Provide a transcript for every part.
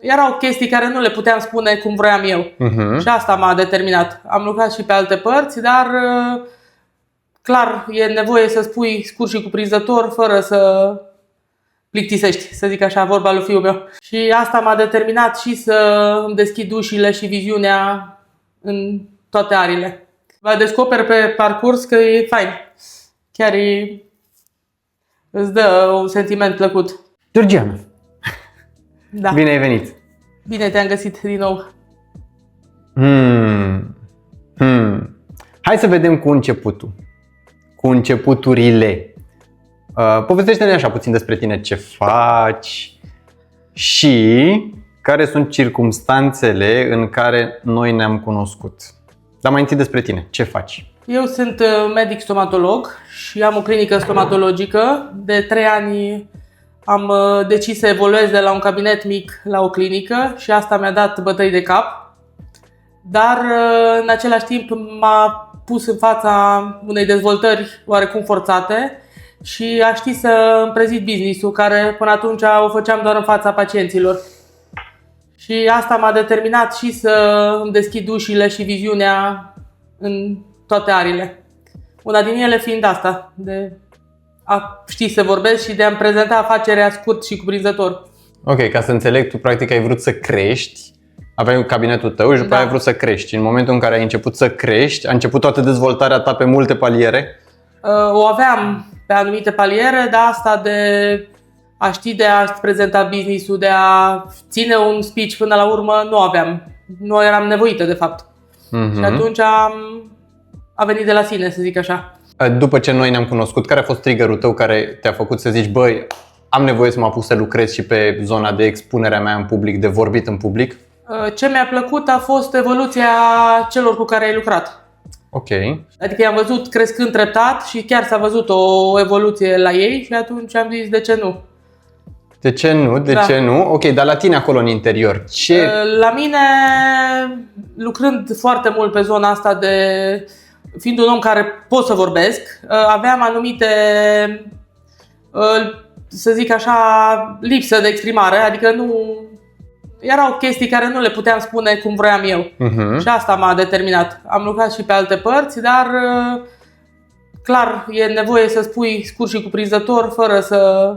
Erau chestii care nu le puteam spune cum vroiam eu. Și asta m-a determinat. Am lucrat și pe alte părți, dar clar e nevoie să spui scurt și cuprinzător fără să plictisești, să zic așa, vorba lui fiul meu. Și asta m-a determinat și să îmi deschid ușile și viziunea în toate arile. Vă descoper pe parcurs că e fain. Chiar îți dă un sentiment plăcut. Georgiana, Da. bine ai venit! Bine te-am găsit din nou. Hai să vedem cu începutul. Cu începuturile. Povestește-ne așa puțin despre tine, ce faci și care sunt circumstanțele în care noi ne-am cunoscut. Dar mai întâi despre tine, ce faci? Eu sunt medic stomatolog și am o clinică stomatologică. De 3 ani am decis să evoluez de la un cabinet mic la o clinică și asta mi-a dat bătăi de cap. Dar în același timp m-a pus în fața unei dezvoltări oarecum forțate și a ști să îmi prezint business-ul, care până atunci o făceam doar în fața pacienților. Și asta m-a determinat și să îmi deschid ușile și viziunea în toate arile. Una din ele fiind asta, de a ști să vorbesc și de a-mi prezenta afacerea scurt și cuprinzător. Ok, ca să înțeleg, tu practic ai vrut să crești, aveai cabinetul tău și după aia ai vrut să crești. În momentul în care ai început să crești, a început toată dezvoltarea ta pe multe paliere? O aveam pe anumite paliere, dar asta de a ști de a prezenta business-ul, de a ține un speech până la urmă, nu aveam. Nu eram nevoită, de fapt. Și atunci a venit de la sine, să zic așa. După ce noi ne-am cunoscut, care a fost triggerul tău care te-a făcut să zici, băi, am nevoie să mă apuc să lucrez și pe zona de expunerea mea în public, de vorbit în public? Ce mi-a plăcut a fost evoluția celor cu care ai lucrat. Ok. Adică i-am văzut crescând treptat și chiar s-a văzut o evoluție la ei și atunci am zis, de ce nu? De ce nu? De ce nu? Ok, dar la tine acolo în interior, ce... La mine, lucrând foarte mult pe zona asta de... Fiind un om care pot să vorbesc, aveam anumite, să zic așa, lipsă de exprimare, adică nu... Erau chestii care nu le puteam spune cum vroiam eu. Și asta m-a determinat. Am lucrat și pe alte părți, dar clar e nevoie să spui scurt și cuprinzător fără să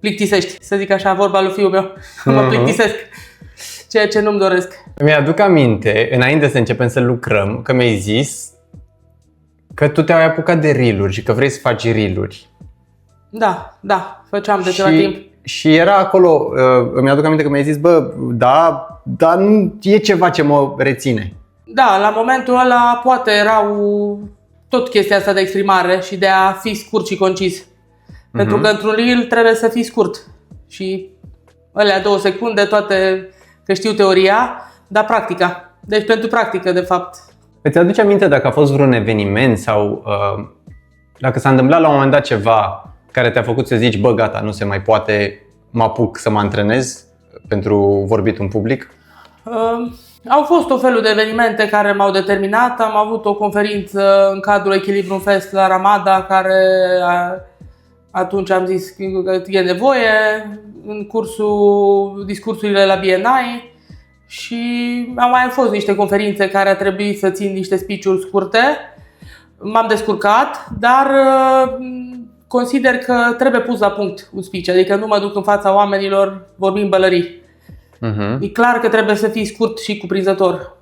plictisești, să zic așa, vorba lui fiul meu. Mă plictisesc, ceea ce nu-mi doresc. Mi-aduc aminte, înainte să începem să lucrăm, că mi-ai zis că tu te-ai apucat de reel-uri și că vrei să faci reel-uri. Da, făceam de ceva timp. Și era acolo, îmi aduc aminte că mi-ai zis, bă, da, dar nu e ceva ce mă reține. Da, la momentul ăla poate erau tot chestia asta de exprimare și de a fi scurt și concis. Pentru că într-un reel trebuie să fii scurt. Și alea 2 secunde, toate că știu teoria, dar practica. Deci pentru practică, de fapt. Îți aduce aminte dacă a fost vreun eveniment sau dacă s-a întâmplat la un moment dat ceva care te-a făcut să zici, bă, gata, nu se mai poate, mă apuc să mă antrenez pentru vorbit în public? Au fost o felul de evenimente care m-au determinat. Am avut o conferință în cadrul Echilibru Fest la Ramada, care atunci am zis că e nevoie, în cursul discursurile la BNI, și au mai fost niște conferințe care a trebuit să țin niște speech-uri scurte. M-am descurcat, dar consider că trebuie pus la punct un speech, adică nu mă duc în fața oamenilor vorbind bălării. E clar că trebuie să fii scurt și cuprinzător.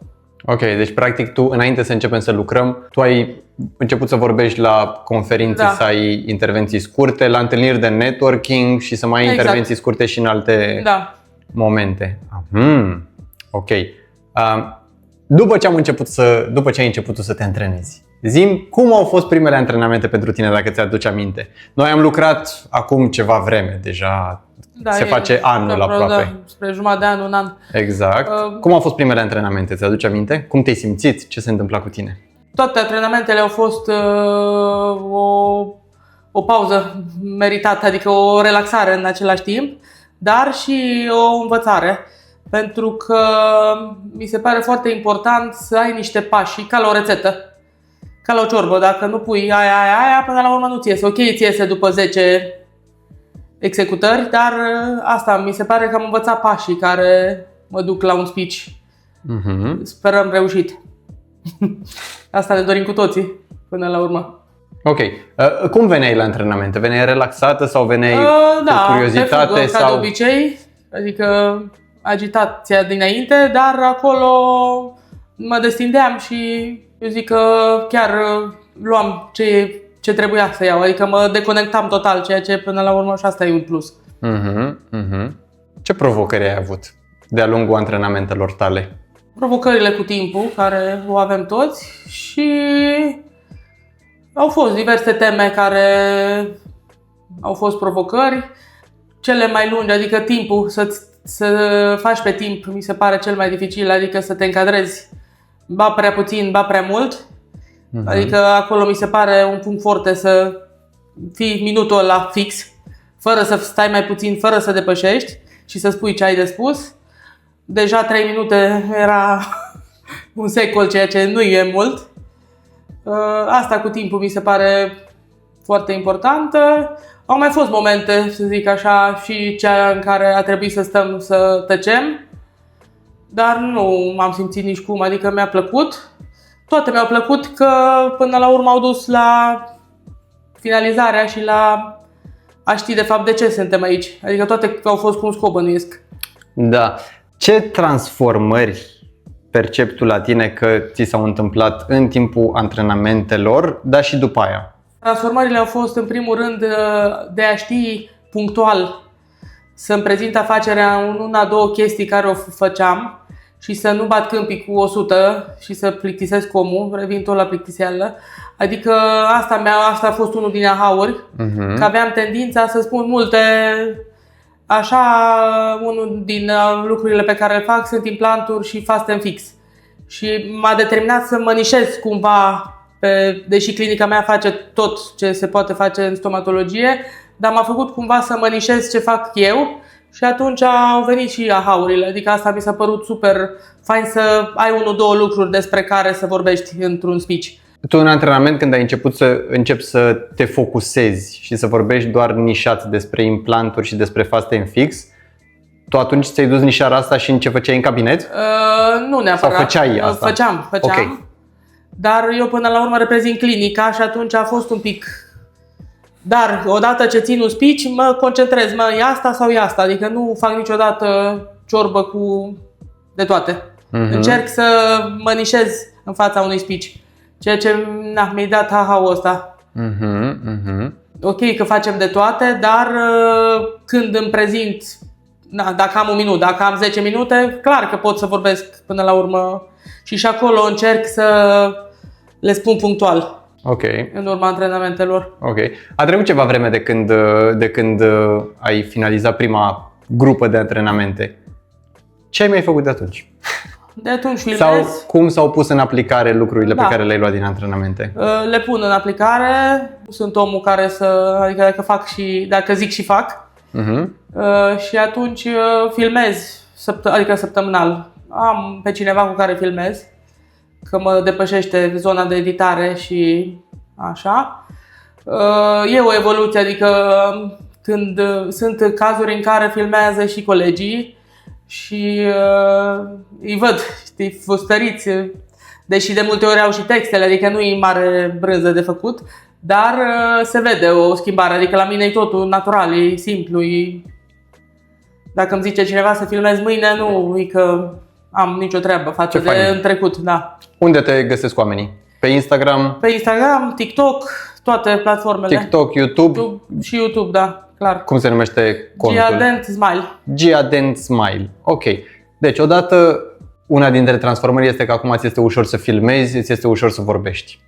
Ok, deci practic tu, înainte să începem să lucrăm, tu ai început să vorbești la conferințe, să ai intervenții scurte, la întâlniri de networking și să mai ai intervenții scurte și în alte momente. Ok. După ce ai început să te antrenezi, zi-mi cum au fost primele antrenamente pentru tine, dacă ți-aduci aminte. Noi am lucrat acum ceva vreme deja, se face anul aproape. Spre jumătate de an, un an. Exact. Cum au fost primele antrenamente, ți-aduci aminte? Cum te-ai simțit? Ce se întâmpla cu tine? Toate antrenamentele au fost o pauză meritată, adică o relaxare în același timp, dar și o învățare. Pentru că mi se pare foarte important să ai niște pași, ca la o rețetă, ca la o ciorbă. Dacă nu pui aia, până la urmă nu ți iese. Ok, ți iese după 10 executări, dar asta mi se pare că am învățat pașii care mă duc la un speech. Sperăm reușit. Asta ne dorim cu toții până la urmă. Ok. Cum veneai la antrenamente? Veneai relaxată sau veneai cu curiozitate? Pe fugă, ca de obicei, adică agitația dinainte, dar acolo mă destindeam și eu zic că chiar luam ce trebuia să iau, adică mă deconectam total, ceea ce până la urmă și asta e un plus. Ce provocări ai avut de-a lungul antrenamentelor tale? Provocările cu timpul, care o avem toți, și au fost diverse teme care au fost provocări, cele mai lungi, adică timpul, să faci pe timp, mi se pare cel mai dificil, adică să te încadrezi ba prea puțin, ba prea mult. Adică acolo mi se pare un punct forte să fii minutul ăla fix, fără să stai mai puțin, fără să depășești și să spui ce ai de spus. Deja 3 minute era un secol, ceea ce nu e mult. Asta cu timpul mi se pare foarte importantă. Au mai fost momente, să zic așa, și cea în care a trebuit să stăm să tăcem, dar nu m-am simțit nici cum, adică mi-a plăcut. Toate mi-au plăcut, că până la urmă au dus la finalizarea și la a ști de fapt de ce suntem aici. Adică toate au fost cu un scop, bănuiesc. Da. Ce transformări percepi tu la tine că ți s-au întâmplat în timpul antrenamentelor, dar și după aia? Transformările au fost în primul rând de a ști punctual să-mi prezint afacerea în 1-2 chestii care o făceam și să nu bat câmpii cu 100 și să plictisesc omul, revin tot la plictiseală. Adică asta a fost unul din aha-uri, că aveam tendința să spun multe. Așa, unul din lucrurile pe care le fac sunt implanturi și fast and fix. Și m-a determinat să mă nișez cumva, deși clinica mea face tot ce se poate face în stomatologie, dar m-a făcut cumva să mă nișez ce fac eu și atunci au venit și aha-urile. Adică asta mi s-a părut super fain, să ai 1-2 lucruri despre care să vorbești într-un speech. Tu în antrenament, când ai început să începi să te focusezi și să vorbești doar nișat despre implanturi și despre fast and fix, tu atunci ți-ai dus nișarea asta și în ce făceai în cabinet? Nu neapărat. Sau făceai asta? Făceam. Okay. Dar eu până la urmă reprezint clinica și atunci a fost un pic. Dar odată ce țin un speech, mă concentrez, e asta sau e asta, adică nu fac niciodată ciorbă cu de toate. Încerc să mă nișez în fața unui speech. Ceea ce mi-a dat aha-ul ăsta. Ok că facem de toate, dar când îmi prezint, dacă am 1 minut, dacă am 10 minute, clar că pot să vorbesc până la urmă și acolo încerc să le spun punctual. Ok. În urma antrenamentelor. Ok. A trecut ceva vreme de când ai finalizat prima grupă de antrenamente. Ce ai mai făcut de atunci? De atunci filmez. Sau cum s-au pus în aplicare lucrurile pe care le-ai luat din antrenamente? Le pun în aplicare. Sunt omul care adică dacă fac și dacă zic și fac. Și atunci filmez, adică săptămânal. Am pe cineva cu care filmez, că mă depășește zona de editare și așa. E o evoluție, adică când sunt cazuri în care filmează și colegii și îi văd, știi, fustăriți, deși de multe ori au și textele, adică nu e mare brânză de făcut, dar se vede o schimbare, adică la mine e totul natural, e simplu, dacă îmi zice cineva să filmez mâine, nu e că am nicio treabă față de în trecut, da. Unde te găsesc oamenii? Pe Instagram? Pe Instagram, TikTok, toate platformele. TikTok, YouTube? Și YouTube, da, clar. Cum se numește contul? Gia-Dent Smile. Gia-Dent Smile. Ok. Deci odată, una dintre transformări este că acum ți este ușor să filmezi, ți este ușor să vorbești.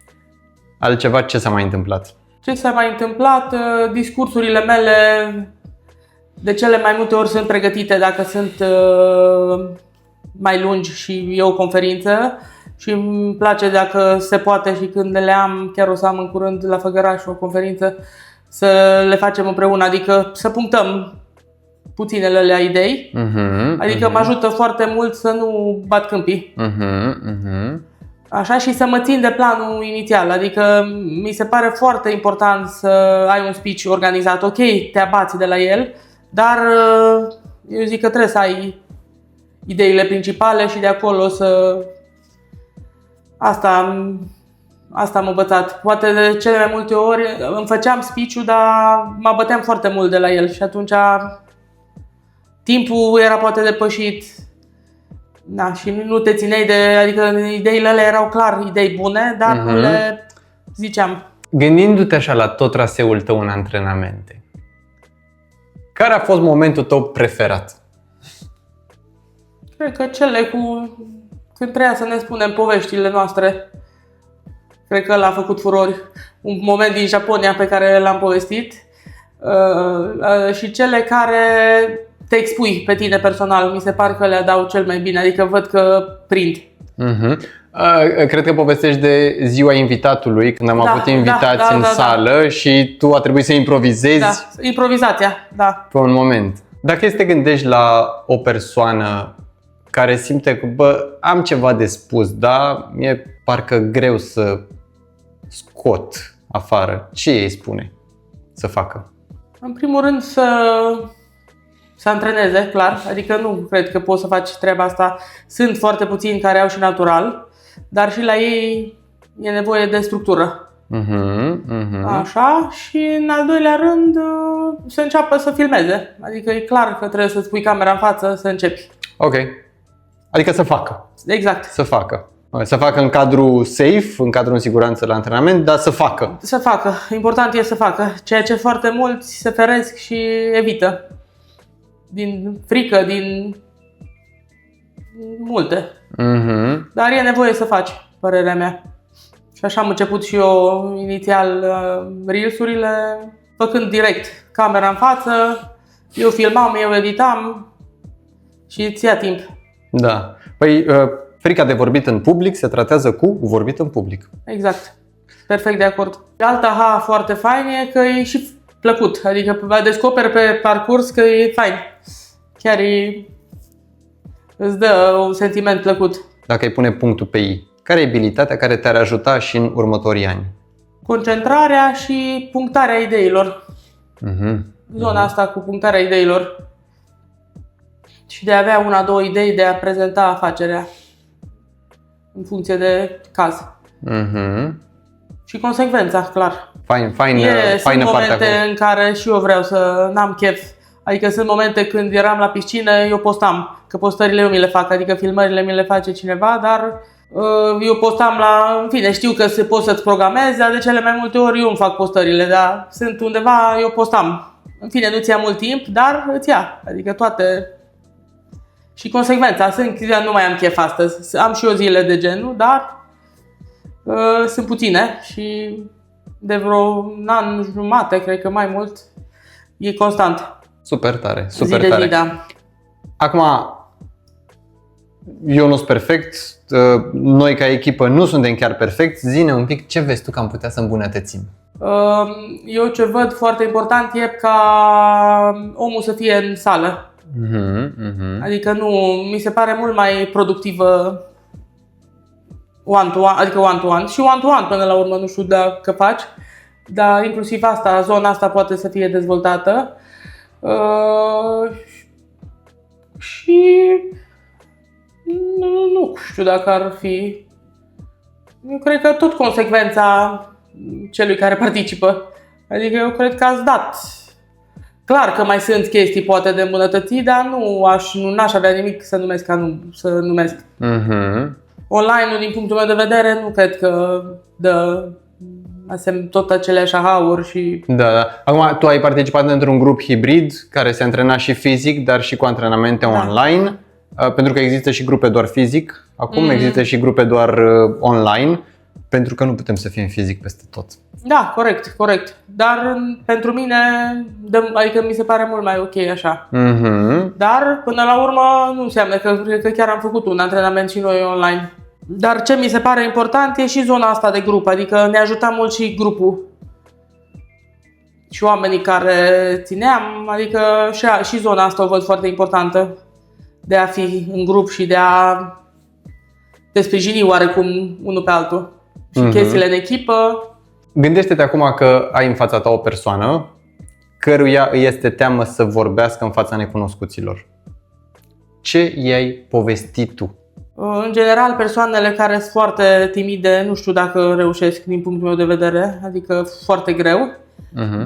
Altceva, ce s-a mai întâmplat? Ce s-a mai întâmplat? Discursurile mele de cele mai multe ori sunt pregătite dacă sunt mai lungi și e o conferință și îmi place dacă se poate și când le am, chiar o să am în curând la Făgăraș o conferință, să le facem împreună, adică să punctăm puținele alea idei, adică mă ajută foarte mult să nu bat câmpii. Așa, și să mă țin de planul inițial, adică mi se pare foarte important să ai un speech organizat, ok, te abați de la el, dar eu zic că trebuie să ai ideile principale și de acolo să... Asta am învățat. Poate de cele mai multe ori îmi făceam speech-ul, dar mă băteam foarte mult de la el și atunci timpul era poate depășit. Da, și nu te țineai adică ideile alea erau clar idei bune, dar nu le ziceam. Gândindu-te așa la tot traseul tău în antrenamente, care a fost momentul tău preferat? Cred că cele când trebuia să ne spunem poveștile noastre. Cred că l-a făcut furori. Un moment din Japonia pe care l-am povestit. Și cele care te expui pe tine personal, mi se par că le dau cel mai bine, adică văd că prind. Cred că povestești de ziua invitatului, când am avut invitați în sală și tu a trebuit să improvizezi. Da, improvizația, da. Pe un moment. Dacă te gândești la o persoană care simte că, am ceva de spus, dar mi-e parcă greu să scot afară, ce îi spune să facă? În primul rând să antreneze, clar, adică nu cred că poți să faci treaba asta. Sunt foarte puțini care au și natural, dar și la ei e nevoie de structură. Așa, și în al doilea rând să înceapă să filmeze, adică e clar că trebuie să-ți pui camera în față să începi. Ok, adică să facă. Exact. Să facă. Să facă în cadru safe, în cadru în siguranță la antrenament, dar să facă. Să facă. Important e să facă. Ceea ce foarte mulți se feresc și evită. Din frică, din multe. Dar e nevoie să faci, părerea mea. Și așa am început și eu inițial reels-urile, făcând direct camera în față, eu filmam, eu editam și îți ia timp. Da. Păi frica de vorbit în public se tratează cu vorbit în public. Exact. Perfect de acord. Alta foarte fain e că e și plăcut. Adică descoperi pe parcurs că e fain. Chiar îți dă un sentiment plăcut. Dacă îi pune punctul pe I, care e abilitatea care te-ar ajuta și în următorii ani? Concentrarea și punctarea ideilor. Zona asta cu punctarea ideilor. Și de a avea una, două idei de a prezenta afacerea în funcție de caz. Și consecvența, clar. Faină sunt momente acolo. în care și eu vreau să n-am chef. Adică sunt momente când eram la piscină, eu postam. Că postările eu mi le fac, adică filmările mi le face cineva, dar eu postam în fine, știu că se pot să-ți programezi, dar de cele mai multe ori eu îmi fac postările, dar sunt undeva, eu postam. În fine, nu-ți ia mult timp, dar îți ia. Adică toate... Și consecvența, nu mai am chef astăzi, am și eu zile de genul, dar sunt puține și de vreo un an jumate, cred că mai mult, e constant. Super tare, Zi de zi, da. Acum, eu nu sunt perfect, noi ca echipă nu suntem chiar perfecți, zi-ne un pic ce vezi tu că am putea să îmbunătățim. Eu ce văd foarte important e ca omul să fie în sală. Adică mi se pare mult mai productivă one-to-one, adică one-to-one și one-to-one până la urmă, nu știu dacă faci, dar inclusiv zona asta poate să fie dezvoltată. Și nu știu dacă ar fi. Eu cred că tot consecvența celui care participă. Adică eu cred că ați dat. Clar că mai sunt chestii poate de îmbunătățit, dar n-aș avea nimic să numesc să numesc. Online-ul, din punctul meu de vedere, nu cred că dă tot aceleași aha-uri și... Da. Acum, tu ai participat într-un grup hibrid care se antrena și fizic, dar și cu antrenamente online. Pentru că există și grupe doar fizic. Acum există și grupe doar online. Pentru că nu putem să fim fizic peste tot. Da, corect. Dar pentru mine, adică mi se pare mult mai ok așa. Dar până la urmă nu înseamnă că chiar am făcut un antrenament și noi online. Dar ce mi se pare important e și zona asta de grup, adică ne ajuta mult și grupul. Și oamenii care țineam, adică și zona asta o văd foarte importantă. De a fi în grup și de a te sprijini oarecum unul pe altul. Și chestiile în echipă. Gândește-te acum că ai în fața ta o persoană căruia îi este teamă să vorbească în fața necunoscuților. Ce i-ai povestit tu? În general, persoanele care sunt foarte timide, nu știu dacă reușesc din punctul meu de vedere, adică foarte greu,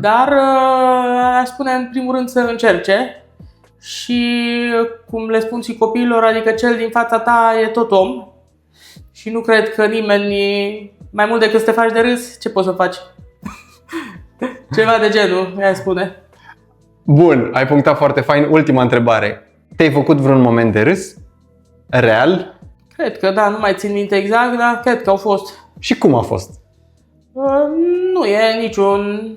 dar aș spune în primul rând să încerce și cum le spun și copiilor, adică cel din fața ta e tot om și nu cred că nimeni, mai mult decât să te faci de râs, ce poți să faci? Ceva de genul, i-aș spune. Bun, ai punctat foarte fain. Ultima întrebare. Te-ai făcut vreun moment de râs? Real? Cred că da, nu mai țin minte exact, dar cred că au fost. Și cum a fost? Nu e niciun...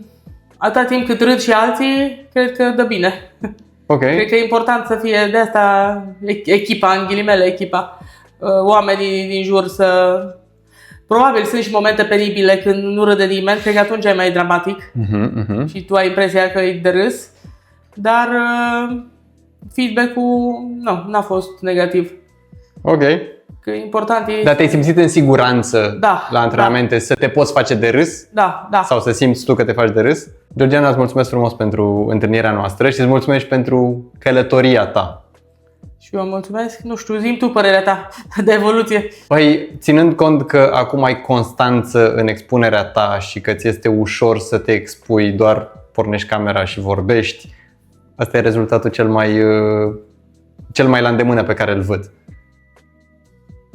Atâta timp cât râd și alții, cred că dă bine. Ok. Cred că e important să fie de asta echipa, în ghilimele echipa. Oamenii din jur să... Probabil sunt și momente penibile când nu râde nimeni, cred că atunci e mai dramatic și tu ai impresia că e de râs, dar feedback-ul n-a fost negativ. Ok. Că important e... Dar te-ai simțit în siguranță la antrenamente să te poți face de râs? Da. Sau să simți tu că te faci de râs? Georgiana, îți mulțumesc frumos pentru întâlnirea noastră și îți mulțumesc și pentru călătoria ta. Și eu mulțumesc. Nu știu, zi-mi tu părerea ta de evoluție. Păi, ținând cont că acum ai constanță în expunerea ta și că ți este ușor să te expui, doar pornești camera și vorbești, asta e rezultatul cel mai la îndemână pe care îl văd.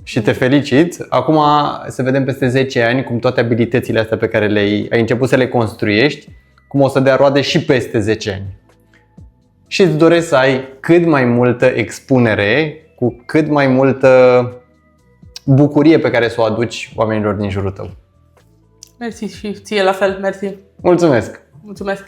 Și te felicit. Acum să vedem peste 10 ani cum toate abilitățile astea pe care ai început să le construiești, cum o să dea roade și peste 10 ani. Și îți doresc să ai cât mai multă expunere, cu cât mai multă bucurie pe care să o aduci oamenilor din jurul tău. Mersi și ție la fel, mersi. Mulțumesc! Mulțumesc!